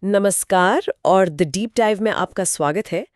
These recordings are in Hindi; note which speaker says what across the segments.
Speaker 1: नमस्कार और द डीप डाइव में आपका स्वागत है।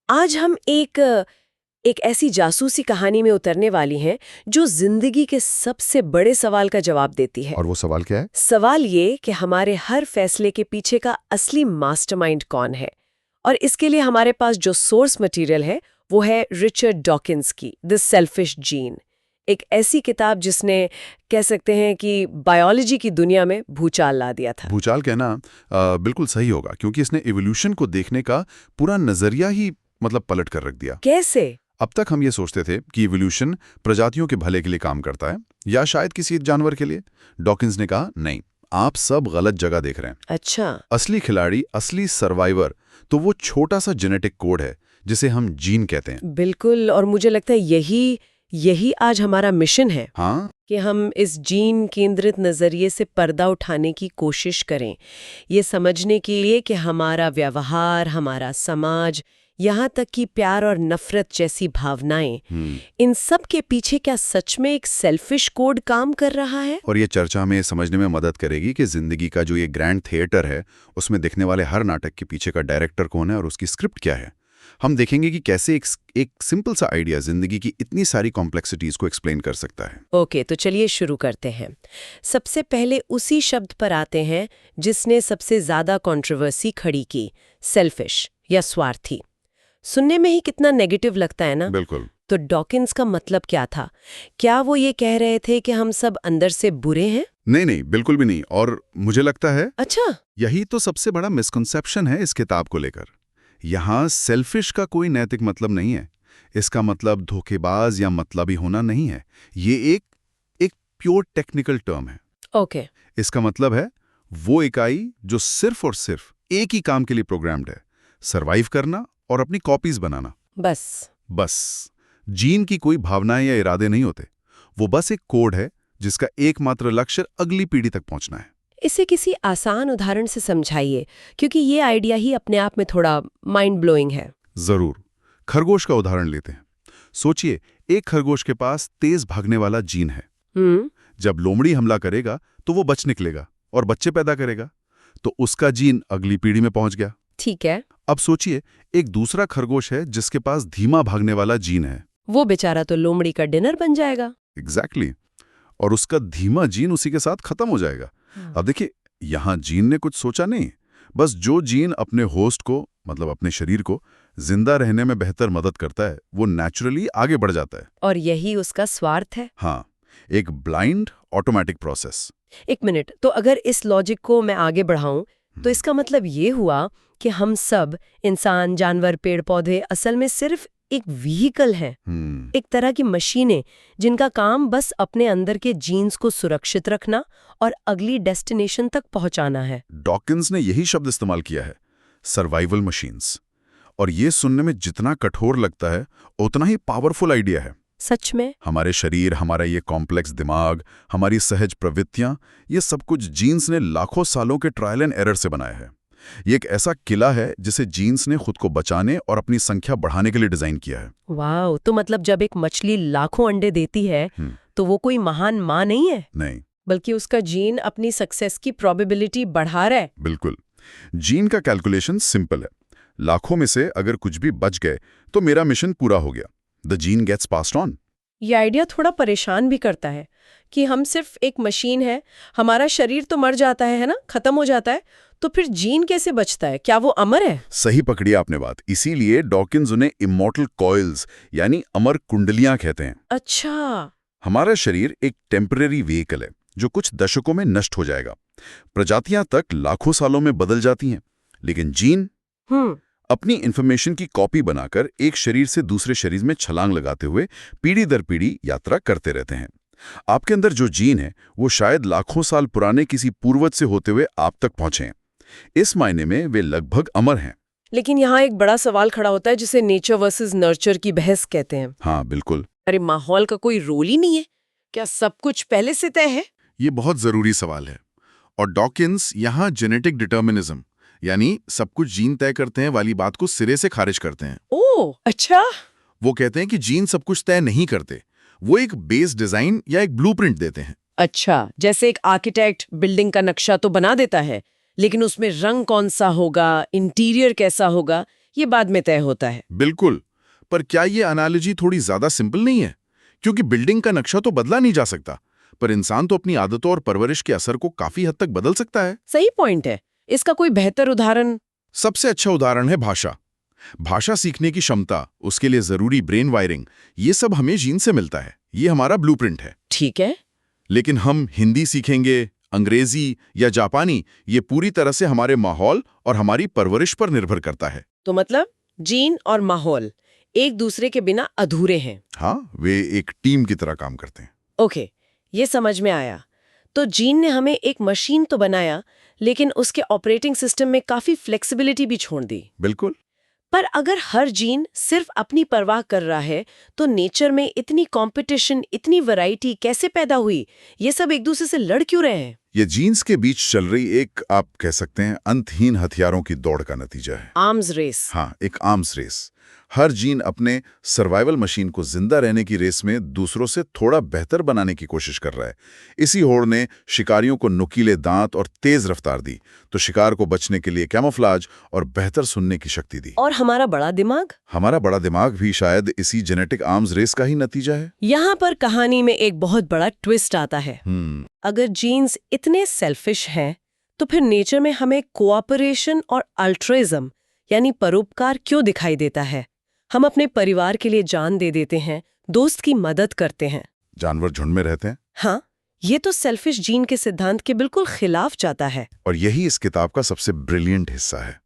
Speaker 1: आज हम एक ऐसी जासूसी कहानी में उतरने वाली हैं जो जिंदगी के सबसे बड़े सवाल का जवाब देती है।
Speaker 2: और वो सवाल क्या है?
Speaker 1: सवाल ये कि हमारे हर फैसले के पीछे का असली मास्टरमाइंड कौन है। और इसके लिए हमारे पास जो सोर्स मटेरियल है वो है रिचर्ड डॉकिंस की द सेल्फिश जीन, एक ऐसी किताब जिसने कह सकते हैं कि बायोलॉजी की दुनिया में भूचाल ला दिया था।
Speaker 2: भूचाल कहना बिल्कुल सही होगा, क्योंकि इसने इवोल्यूशन को देखने का पूरा नजरिया ही पलट कर रख दिया।
Speaker 1: कैसे?
Speaker 2: अब तक हम ये सोचते थे कि इवोल्यूशन प्रजातियों के भले के लिए काम करता है या शायद किसी जानवर के लिए। डॉकिंस ने कहा नहीं, आप सब गलत जगह देख रहे हैं।
Speaker 1: अच्छा।
Speaker 2: असली खिलाड़ी, असली सर्वाइवर तो वो छोटा सा जेनेटिक कोड है जिसे हम जीन कहते हैं।
Speaker 1: बिल्कुल, और मुझे लगता है यही आज हमारा मिशन है।
Speaker 2: हाँ,
Speaker 1: कि हम इस जीन केंद्रित नज़रिए से पर्दा उठाने की कोशिश करें, ये समझने के लिए कि हमारा व्यवहार, हमारा समाज, यहाँ तक कि प्यार और नफरत जैसी भावनाएं, इन सब के पीछे क्या सच में एक सेल्फिश कोड काम कर रहा है।
Speaker 2: और ये चर्चा हमें समझने में मदद करेगी कि जिंदगी का जो ये ग्रैंड थिएटर है उसमें दिखने वाले हर नाटक के पीछे का डायरेक्टर कौन है और उसकी स्क्रिप्ट क्या है। हम देखेंगे कि कैसे एक सिंपल सा आइडिया जिंदगी की इतनी सारी कॉम्प्लेक्सिटीज को एक्सप्लेन कर सकता है।
Speaker 1: ओके, तो चलिए शुरू करते हैं। सबसे पहले उसी शब्द पर आते हैं जिसने सबसे ज्यादा कंट्रोवर्सी खड़ी की, सेल्फिश या स्वार्थी। सुनने में ही कितना नेगेटिव लगता है ना।
Speaker 2: बिल्कुल।
Speaker 1: तो डॉकिंस का मतलब क्या था? क्या वो ये कह रहे थे कि हम सब अंदर से बुरे हैं?
Speaker 2: नहीं, बिल्कुल भी नहीं। और मुझे लगता है
Speaker 1: अच्छा,
Speaker 2: यही तो सबसे बड़ा मिसकंसेप्शन है इस किताब को लेकर। यहाँ सेल्फिश का कोई नैतिक मतलब नहीं है। इसका मतलब धोखेबाज या मतलबी होना नहीं है। ये एक प्योर टेक्निकल टर्म है।
Speaker 1: ओके।
Speaker 2: इसका मतलब है वो इकाई जो सिर्फ और सिर्फ एक ही काम के लिए प्रोग्राम्ड है, सरवाइव करना और अपनी कॉपीज बनाना। बस जीन की कोई भावनाएं या इरादे नहीं होते। वो बस एक कोड है जिसका एकमात्र लक्ष्य अगली पीढ़ी तक पहुंचना है।
Speaker 1: इसे किसी आसान उदाहरण से समझाइए, क्योंकि ये आइडिया ही अपने आप में थोड़ा माइंड ब्लोइंग है।
Speaker 2: जरूर। खरगोश का उदाहरण लेते हैं। सोचिए, एक खरगोश के पास तेज भागने वाला जीन है। जब लोमड़ी हमला करेगा तो वो बच निकलेगा और बच्चे पैदा करेगा, तो उसका जीन अगली पीढ़ी में पहुंच गया।
Speaker 1: ठीक है।
Speaker 2: अब सोचिए, एक दूसरा खरगोश है जिसके पास धीमा भागने वाला जीन है।
Speaker 1: वो बेचारा तो लोमड़ी का डिनर बन जाएगा।
Speaker 2: एग्जैक्टली। और उसका धीमा जीन उसी के साथ खत्म हो जाएगा। अब देखिए, यहां जीन ने कुछ सोचा नहीं। बस जो जीन अपने होस्ट को, अपने शरीर को जिंदा रहने में बेहतर मदद करता है, वो नेचुरली आगे बढ़ जाता है।
Speaker 1: और यही उसका स्वार्थ है।
Speaker 2: हाँ, एक ब्लाइंड ऑटोमेटिक प्रोसेस।
Speaker 1: एक मिनट, तो अगर इस लॉजिक को मैं आगे बढ़ाऊं तो इसका मतलब ये हुआ कि हम सब, इंसान, जानवर, पेड़ पौधे, असल में सिर्फ एक व्हीकल हैं, एक तरह की मशीनें जिनका काम बस अपने अंदर के जीन्स को सुरक्षित रखना और अगली डेस्टिनेशन तक पहुंचाना है।
Speaker 2: डॉकिंस ने यही शब्द इस्तेमाल किया है, सर्वाइवल मशीन्स। और ये सुनने में जितना कठोर लगता है उतना ही पावरफुल आइडिया है।
Speaker 1: सच में?
Speaker 2: हमारे शरीर, हमारा ये कॉम्प्लेक्स दिमाग, हमारी सहज प्रवृत्तियां, ये सब कुछ जीन्स ने लाखों सालों के ट्रायल एंड एरर से बनाया है। ये एक ऐसा किला है जिसे जीन्स ने खुद को बचाने और अपनी संख्या बढ़ाने के लिए डिजाइन किया है।
Speaker 1: वाह, तो मतलब जब एक मछली लाखों अंडे देती है तो वो कोई महान माँ नहीं है?
Speaker 2: नहीं,
Speaker 1: बल्कि उसका जीन अपनी सक्सेस की प्रोबेबिलिटी बढ़ा रहा है।
Speaker 2: बिल्कुल। जीन का कैलकुलेशन सिंपल है। लाखों में से अगर कुछ भी बच गए तो मेरा मिशन पूरा हो गया। The gene gets passed on.
Speaker 1: ये आइडिया थोड़ा परेशान भी करता है कि हम सिर्फ एक मशीन है, हमारा शरीर तो मर जाता है ना, खत्म हो जाता है, तो फिर जीन कैसे बचता है? क्या वो अमर है?
Speaker 2: सही पकड़ी आपने बात। इसीलिए डॉकिंस उन्हें इमॉर्टल कॉइल्स यानी अमर कुंडलियां कहते हैं।
Speaker 1: अच्छा।
Speaker 2: हमारा शरीर एक टेम्परेरी व्हीकल है जो कुछ दशकों में नष्ट हो जाएगा। प्रजातियां तक लाखों सालों में बदल जाती हैं, लेकिन जीन अपनी इंफॉर्मेशन की कॉपी बनाकर एक शरीर से दूसरे शरीर में छलांग लगाते हुए पीढ़ी दर पीढ़ी यात्रा करते रहते हैं। आपके अंदर जो जीन है वो शायद लाखों साल पुराने किसी पूर्वज से होते हुए आप तक पहुंचे हैं। इस मायने में वे लगभग अमर हैं।
Speaker 1: लेकिन यहाँ एक बड़ा सवाल खड़ा होता है जिसे नेचर वर्सेस नर्चर की बहस कहते हैं।
Speaker 2: हाँ, बिल्कुल।
Speaker 1: अरे, माहौल का कोई रोल ही नहीं है क्या? सब कुछ पहले से तय है?
Speaker 2: ये बहुत जरूरी सवाल है। और डॉकिंस यहाँ जेनेटिक डिटर्मिनिज्म यानी सब कुछ जीन तय करते हैं वाली बात को सिरे से खारिज करते हैं।
Speaker 1: ओह, अच्छा।
Speaker 2: वो कहते हैं कि जीन सब कुछ तय नहीं करते, वो एक बेस डिजाइन या एक ब्लूप्रिंट देते हैं।
Speaker 1: अच्छा, जैसे एक आर्किटेक्ट बिल्डिंग का नक्शा तो बना देता है, लेकिन उसमें रंग कौन सा होगा, इंटीरियर कैसा होगा, ये बाद में तय होता है।
Speaker 3: बिल्कुल, पर क्या ये एनालॉजी थोड़ी ज्यादा सिंपल नहीं है? क्योंकि बिल्डिंग का नक्शा तो बदला नहीं जा सकता, पर इंसान तो अपनी आदतों और परवरिश के असर को काफी हद तक बदल सकता है।
Speaker 1: सही पॉइंट है। इसका कोई बेहतर उदाहरण?
Speaker 3: सबसे अच्छा उदाहरण है भाषा। भाषा सीखने की क्षमता, उसके लिए जरूरी ब्रेन वायरिंग, ये सब हमें जीन से मिलता है। ये हमारा ब्लूप्रिंट है।
Speaker 1: ठीक है।
Speaker 3: लेकिन हम हिंदी सीखेंगे, अंग्रेजी या जापानी, ये पूरी तरह से हमारे माहौल और हमारी परवरिश पर निर्भर करता है।
Speaker 1: तो मतलब जीन और माहौल एक दूसरे के बिना अधूरे हैं।
Speaker 3: हाँ, वे एक टीम की तरह काम करते हैं।
Speaker 1: ओके, ये समझ में आया। तो जीन ने हमें एक मशीन तो बनाया, लेकिन उसके ऑपरेटिंग सिस्टम में काफी फ्लेक्सिबिलिटी भी छोड़ दी।
Speaker 3: बिल्कुल।
Speaker 1: पर अगर हर जीन सिर्फ अपनी परवाह कर रहा है, तो नेचर में इतनी कंपटीशन, इतनी वैरायटी कैसे पैदा हुई? ये सब एक दूसरे से लड़ क्यों रहे हैं?
Speaker 3: ये जीन्स के बीच चल रही एक, आप कह सकते हैं, अंतहीन हथियारों की दौड़ का नतीजा है।
Speaker 1: Arms race.
Speaker 3: हाँ, एक आर्म्स रेस। हर जीन अपने सर्वाइवल मशीन को जिंदा रहने की रेस में दूसरों से थोड़ा बेहतर बनाने की कोशिश कर रहा है। इसी होड़ ने शिकारियों को नुकीले दांत और तेज रफ्तार दी, तो शिकार को बचने के लिए कैमोफ्लाज और बेहतर सुनने की शक्ति दी।
Speaker 1: और हमारा बड़ा दिमाग?
Speaker 3: हमारा बड़ा दिमाग भी शायद इसी जेनेटिक आर्म्स रेस का ही नतीजा है।
Speaker 1: यहाँ पर कहानी में एक बहुत बड़ा ट्विस्ट आता है। अगर जीन्स इतने सेल्फिश हैं, तो फिर नेचर में हमें कोऑपरेशन और अल्ट्रुइज्म यानी परोपकार क्यों दिखाई देता है? हम अपने परिवार के लिए जान दे देते हैं, दोस्त की मदद करते हैं।
Speaker 3: जानवर झुंड में रहते हैं।
Speaker 1: हाँ, ये तो सेल्फिश जीन के सिद्धांत के बिल्कुल खिलाफ जाता है।
Speaker 3: और यही इस किताब का सबसे ब्रिलियंट हिस्सा है।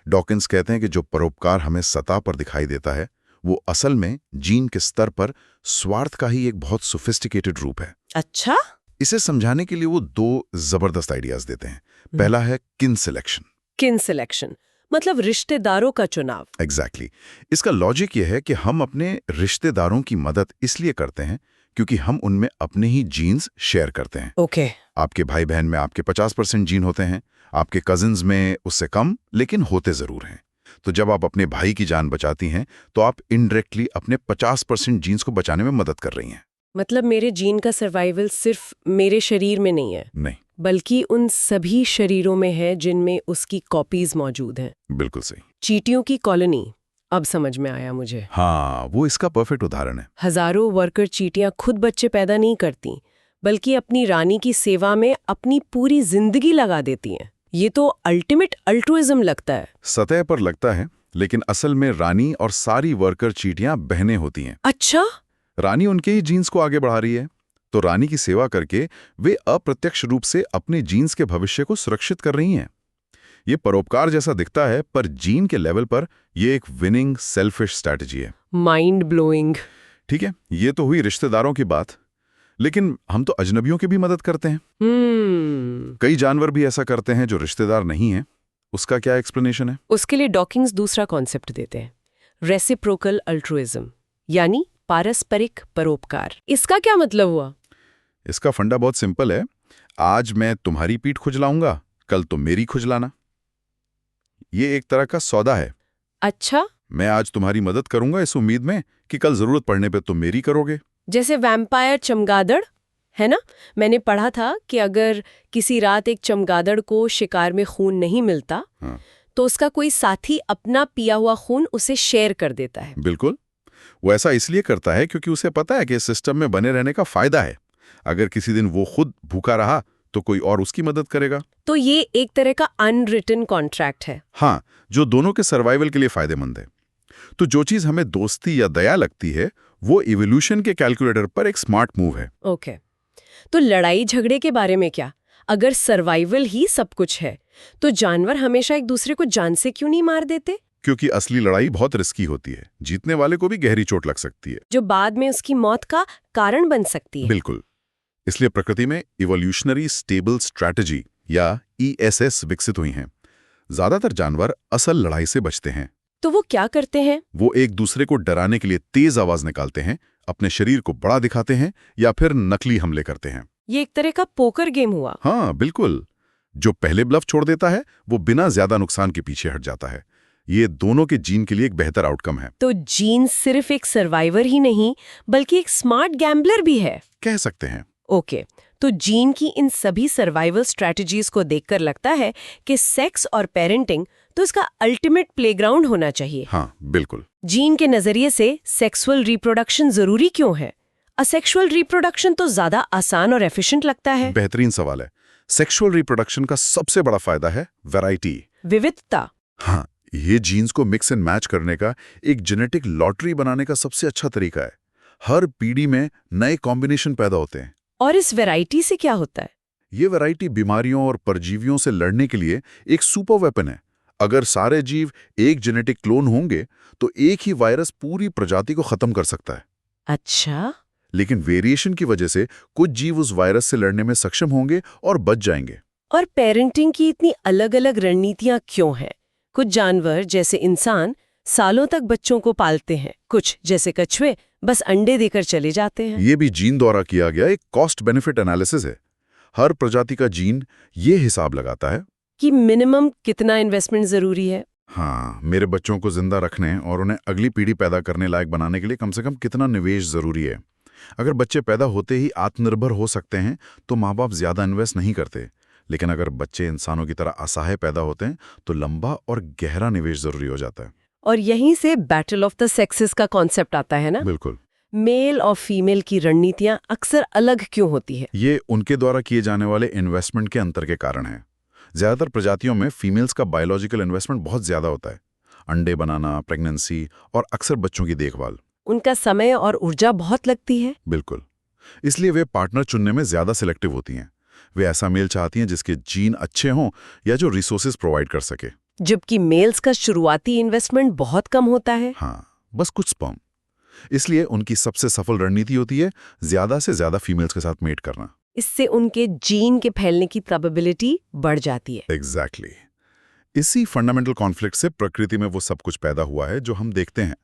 Speaker 3: डॉकिंस कहते हैं कि जो परोपकार हमें सतह पर दिखाई देता है, वो असल में जीन के स्तर पर स्वार्थ का ही एक बहुत सोफिस्टिकेटेड रूप है।
Speaker 1: अच्छा?
Speaker 3: इसे समझाने के लिए वो दो जबरदस्त आइडियाज देते हैं। पहला है किन सिलेक्शन।
Speaker 1: किन सिलेक्शन मतलब रिश्तेदारों का चुनाव।
Speaker 3: एग्जैक्टली। इसका लॉजिक ये है कि हम अपने रिश्तेदारों की मदद इसलिए करते हैं क्योंकि हम उनमें अपने ही जीन्स शेयर करते हैं।
Speaker 1: ओके।
Speaker 3: आपके भाई बहन में आपके 50% जीन होते हैं, आपके कजिन्स में उससे कम, लेकिन होते जरूर हैं। तो जब आप अपने भाई की जान बचाती हैं, तो आप इनडायरेक्टली अपने 50% जीन्स को बचाने में मदद कर रही हैं।
Speaker 1: मतलब मेरे जीन का सर्वाइवल सिर्फ मेरे शरीर में नहीं है,
Speaker 3: नहीं,
Speaker 1: बल्कि उन सभी शरीरों में है जिनमें उसकी कॉपीज मौजूद हैं।
Speaker 3: बिल्कुल सही।
Speaker 1: चींटियों की कॉलोनी, अब समझ में आया मुझे।
Speaker 3: हाँ, वो इसका परफेक्ट उदाहरण है।
Speaker 1: हजारों वर्कर चींटियां खुद बच्चे पैदा नहीं करती, बल्कि अपनी रानी की सेवा में अपनी पूरी जिंदगी लगा देती हैं। ये तो अल्टीमेट अल्ट्रुइज्म लगता है।
Speaker 3: सतह पर लगता है, लेकिन असल में रानी और सारी वर्कर चींटियां बहनें होती हैं।
Speaker 1: अच्छा?
Speaker 3: रानी उनके ही जीन्स को आगे बढ़ा रही है, तो रानी की सेवा करके वे अप्रत्यक्ष रूप से अपने जीन्स के भविष्य को सुरक्षित कर रही हैं। ये परोपकार जैसा दिखता है, पर जीन के लेवल पर यह एक विनिंग सेल्फिश स्ट्रैटेजी है।
Speaker 1: Mind blowing.
Speaker 3: ठीक है, ये तो हुई रिश्तेदारों की बात, लेकिन हम तो अजनबियों की भी मदद करते हैं। कई जानवर भी ऐसा करते हैं जो रिश्तेदार नहीं हैं। उसका क्या एक्सप्लेनेशन है?
Speaker 1: उसके लिए डॉकिंस दूसरा कॉन्सेप्ट देते हैं, रेसिप्रोकल अल्ट्रुइज्म, यानी पारस्परिक परोपकार। इसका क्या मतलब हुआ?
Speaker 3: इसका फंडा बहुत सिंपल है। आज मैं तुम्हारी पीठ खुजलाऊंगा, कल तो मेरी खुजलाना। ये एक तरह का सौदा है।
Speaker 1: अच्छा?
Speaker 3: मैं आज तुम्हारी मदद करूंगा इस उम्मीद में कि कल जरूरत पड़ने पे तुम मेरी करोगे।
Speaker 1: जैसे वैम्पायर चमगादड़ है ना? मैंने पढ़ा था कि अगर किसी रात एक चमगादड़ को शिकार में खून नहीं मिलता, तो उसका कोई साथी अपना पिया हुआ खून उसे शेयर कर देता है।
Speaker 3: बिल्कुल, वो ऐसा इसलिए करता है क्योंकि उसे पता है कि इस सिस्टम में बने रहने का फायदा है। अगर किसी दिन वो खुद भूखा रहा तो कोई और उसकी मदद करेगा।
Speaker 1: तो ये एक तरह का अनरिटन कॉन्ट्रैक्ट है।
Speaker 3: हाँ, जो दोनों के सर्वाइवल के लिए फायदेमंद है। तो जो चीज हमें दोस्ती या दया लगती है, वो इवोल्यूशन के कैलकुलेटर पर एक स्मार्ट मूव है।
Speaker 1: ओके। तो लड़ाई झगड़े के बारे में क्या? अगर सर्वाइवल ही सब कुछ है, तो जानवर हमेशा एक दूसरे को जान से क्यों नहीं मार देते?
Speaker 3: क्योंकि असली लड़ाई बहुत रिस्की होती है। जीतने वाले को भी गहरी चोट लग सकती है,
Speaker 1: जो बाद में उसकी मौत का कारण बन सकती है।
Speaker 3: बिल्कुल। इसलिए प्रकृति में इवोल्यूशनरी स्टेबल स्ट्रैटेजी या ESS विकसित हुई हैं। ज्यादातर जानवर असल लड़ाई से बचते हैं।
Speaker 1: तो वो क्या करते हैं?
Speaker 3: वो एक दूसरे को डराने के लिए तेज आवाज निकालते हैं, अपने शरीर को बड़ा दिखाते हैं, या फिर नकली हमले करते हैं।
Speaker 1: ये एक तरह का पोकर गेम हुआ।
Speaker 3: हाँ, बिल्कुल। जो पहले ब्लफ छोड़ देता है, वो बिना ज्यादा नुकसान के पीछे हट जाता है। ये दोनों के जीन के लिए एक बेहतर आउटकम है।
Speaker 1: तो जीन सिर्फ एक सर्वाइवर ही नहीं, बल्कि एक स्मार्ट गैम्बलर भी है,
Speaker 3: कह सकते हैं।
Speaker 1: ओके। तो जीन की इन सभी सर्वाइवल स्ट्रैटेजीज को देखकर लगता है कि सेक्स और पेरेंटिंग तो इसका अल्टीमेट प्लेग्राउंड होना चाहिए।
Speaker 3: हाँ, बिल्कुल।
Speaker 1: जीन के नजरिए से सेक्सुअल रिप्रोडक्शन जरूरी क्यों है? असेक्सुअल रिप्रोडक्शन तो ज्यादा आसान और एफिशिएंट लगता है।
Speaker 3: बेहतरीन सवाल है। सेक्सुअल रिप्रोडक्शन का सबसे बड़ा फायदा है वैरायटी,
Speaker 1: विविधता।
Speaker 3: हाँ, ये जीन्स को मिक्स एंड मैच करने का, एक जेनेटिक लॉटरी बनाने का सबसे अच्छा तरीका है। हर पीढ़ी में नए कॉम्बिनेशन पैदा होते हैं।
Speaker 1: और इस वैरायटी से क्या होता है?
Speaker 3: ये वैरायटी बीमारियों और परजीवियों से लड़ने के लिए एक सुपर वेपन है। अगर सारे जीव एक जेनेटिक क्लोन होंगे तो एक ही वायरस पूरी प्रजाति को खत्म कर सकता है।
Speaker 1: अच्छा।
Speaker 3: लेकिन वेरिएशन की वजह से कुछ जीव उस वायरस से लड़ने में सक्षम होंगे और बच जाएंगे।
Speaker 1: और पेरेंटिंग की इतनी अलग-अलग रणनीतियां क्यों हैं? कुछ जानवर जैसे इंसान सालों तक बच्चों को पालते हैं, कुछ जैसे कछुए बस अंडे देकर चले जाते हैं।
Speaker 3: ये भी जीन द्वारा किया गया एक कॉस्ट बेनिफिट एनालिसिस है। हर प्रजाति का जीन ये हिसाब लगाता है
Speaker 1: कि मिनिमम कितना इन्वेस्टमेंट जरूरी है।
Speaker 3: हाँ, मेरे बच्चों को जिंदा रखने और उन्हें अगली पीढ़ी पैदा करने लायक बनाने के लिए कम से कम कितना निवेश जरूरी है। अगर बच्चे पैदा होते ही आत्मनिर्भर हो सकते हैं तो माँ बाप ज्यादा इन्वेस्ट नहीं करते। लेकिन अगर बच्चे इंसानों की तरह असहाय पैदा होते हैं तो लंबा और गहरा निवेश जरूरी हो जाता है।
Speaker 1: और यहीं से बैटल ऑफ द सेक्सेस का कॉन्सेप्ट आता है ना?
Speaker 3: बिल्कुल।
Speaker 1: मेल और फीमेल की रणनीतियां अक्सर अलग क्यों होती है?
Speaker 3: ये उनके द्वारा किए जाने वाले इन्वेस्टमेंट के अंतर के कारण है। ज्यादातर प्रजातियों में फीमेल्स का बायोलॉजिकल इन्वेस्टमेंट बहुत ज्यादा होता है। अंडे बनाना, प्रेगनेंसी और अक्सर बच्चों की देखभाल।
Speaker 1: उनका समय और ऊर्जा बहुत लगती है।
Speaker 3: बिल्कुल। इसलिए वे पार्टनर चुनने में ज्यादा सिलेक्टिव होती हैं। वे ऐसा मेल चाहती हैं जिसके जीन अच्छे हों या जो रिसोर्सेज प्रोवाइड कर सके।
Speaker 1: जबकि मेल्स का शुरुआती इन्वेस्टमेंट बहुत कम होता है।
Speaker 3: हाँ, बस कुछ स्पर्म। इसलिए उनकी सबसे सफल रणनीति होती है ज्यादा से ज्यादा फीमेल्स के साथ मेट करना।
Speaker 1: इससे उनके जीन के फैलने की प्रोबेबिलिटी बढ़ जाती है।
Speaker 3: एग्जैक्टली। इसी फंडामेंटल कॉन्फ्लिक्ट से प्रकृति में वो सब कुछ पैदा हुआ है जो हम देखते हैं।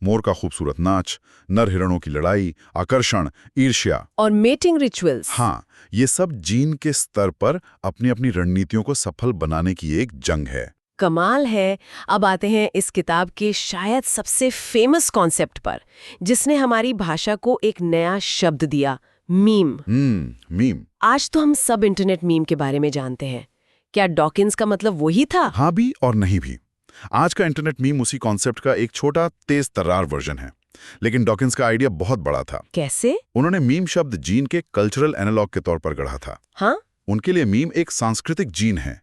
Speaker 3: मोर का खूबसूरत नाच, नर हिरणों की लड़ाई, आकर्षण, ईर्ष्या
Speaker 1: और मेटिंग रिचुअल्स।
Speaker 3: हाँ, ये सब जीन के स्तर पर अपनी अपनी रणनीतियों को सफल बनाने की एक जंग है।
Speaker 1: कमाल है। अब आते हैं इस किताब के शायद सबसे फेमस कॉन्सेप्ट पर, जिसने हमारी भाषा को एक नया शब्द दिया, मीम।
Speaker 3: मीम।
Speaker 1: आज तो हम सब इंटरनेट मीम के बारे में जानते हैं। क्या डॉकिंस का मतलब वही था?
Speaker 3: हाँ भी और नहीं भी। आज का इंटरनेट मीम उसी कॉन्सेप्ट का एक छोटा तेज तर्रार वर्जन है। लेकिन डॉकिंस का आइडिया बहुत बड़ा था।
Speaker 1: कैसे?
Speaker 3: उन्होंने मीम शब्द जीन के कल्चरल एनालॉग के तौर पर गढ़ा था।
Speaker 1: हाँ?
Speaker 3: उनके लिए मीम एक सांस्कृतिक जीन है।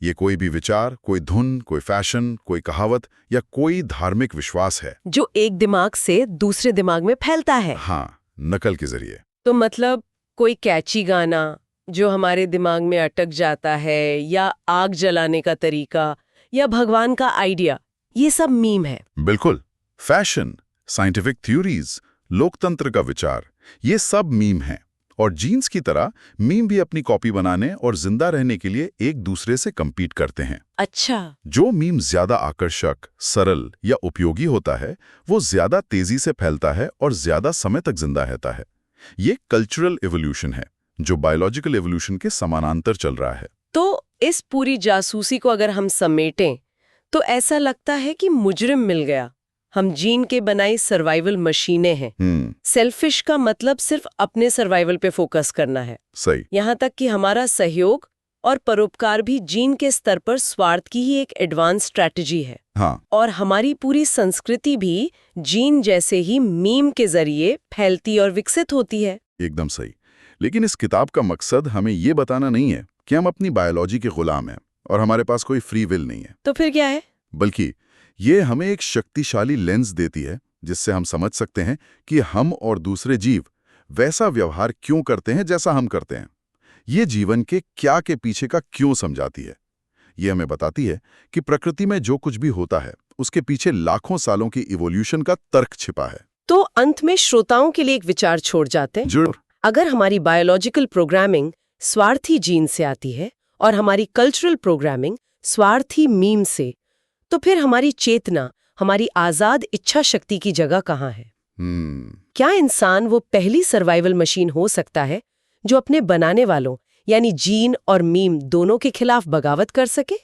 Speaker 3: ये कोई भी विचार, कोई धुन, कोई फैशन, कोई कहावत या कोई धार्मिक विश्वास है
Speaker 1: जो एक दिमाग से दूसरे दिमाग में फैलता है।
Speaker 3: हाँ, नकल के जरिए।
Speaker 1: तो मतलब कोई कैची गाना जो हमारे दिमाग में अटक जाता है, या आग जलाने का तरीका, या भगवान का आइडिया, ये सब मीम है।
Speaker 3: बिल्कुल। फैशन, साइंटिफिक थ्योरीज, लोकतंत्र का विचार, ये सब मीम हैं। और जीन्स की तरह मीम भी अपनी कॉपी बनाने और जिंदा रहने के लिए एक दूसरे से कम्पीट करते हैं।
Speaker 1: अच्छा।
Speaker 3: जो मीम ज्यादा आकर्षक, सरल या उपयोगी होता है वो ज्यादा तेजी से फैलता है और ज्यादा समय तक जिंदा रहता है। ये कल्चरल एवोल्यूशन है जो बायोलॉजिकल एवोल्यूशन के समानांतर चल रहा है।
Speaker 1: तो इस पूरी जासूसी को अगर हम समेटें तो ऐसा लगता है कि मुजरिम मिल गया। हम जीन के बनाई सर्वाइवल मशीनें हैं। सेल्फिश का मतलब सिर्फ अपने सर्वाइवल पे फोकस करना है।
Speaker 3: सही।
Speaker 1: यहाँ तक कि हमारा सहयोग और परोपकार भी जीन के स्तर पर स्वार्थ की ही एक एडवांस स्ट्रैटेजी है।
Speaker 3: हाँ।
Speaker 1: और हमारी पूरी संस्कृति भी जीन जैसे ही मीम के जरिए फैलती और विकसित होती है।
Speaker 3: एकदम सही। लेकिन इस किताब का मकसद हमें ये बताना नहीं है कि हम अपनी बायोलॉजी के गुलाम हैं और हमारे पास कोई फ्री विल नहीं है।
Speaker 1: तो फिर क्या है?
Speaker 3: बल्कि ये हमें एक शक्तिशाली लेंस देती है जिससे हम समझ सकते हैं कि हम और दूसरे जीव वैसा व्यवहार क्यों करते हैं जैसा हम करते हैं। ये जीवन के क्या के पीछे का क्यों समझाती है। ये हमें बताती है कि प्रकृति में जो कुछ भी होता है उसके पीछे लाखों सालों की इवोल्यूशन का तर्क छिपा है।
Speaker 1: तो अंत में श्रोताओं के लिए एक विचार छोड़ जाते हैं।
Speaker 3: जरूर।
Speaker 1: अगर हमारी बायोलॉजिकल प्रोग्रामिंग स्वार्थी जीन से आती है और हमारी कल्चरल प्रोग्रामिंग स्वार्थी मीम से, तो फिर हमारी चेतना, हमारी आजाद इच्छा शक्ति की जगह कहाँ है? क्या इंसान वो पहली सर्वाइवल मशीन हो सकता है जो अपने बनाने वालों यानी जीन और मीम दोनों के खिलाफ बगावत कर सके?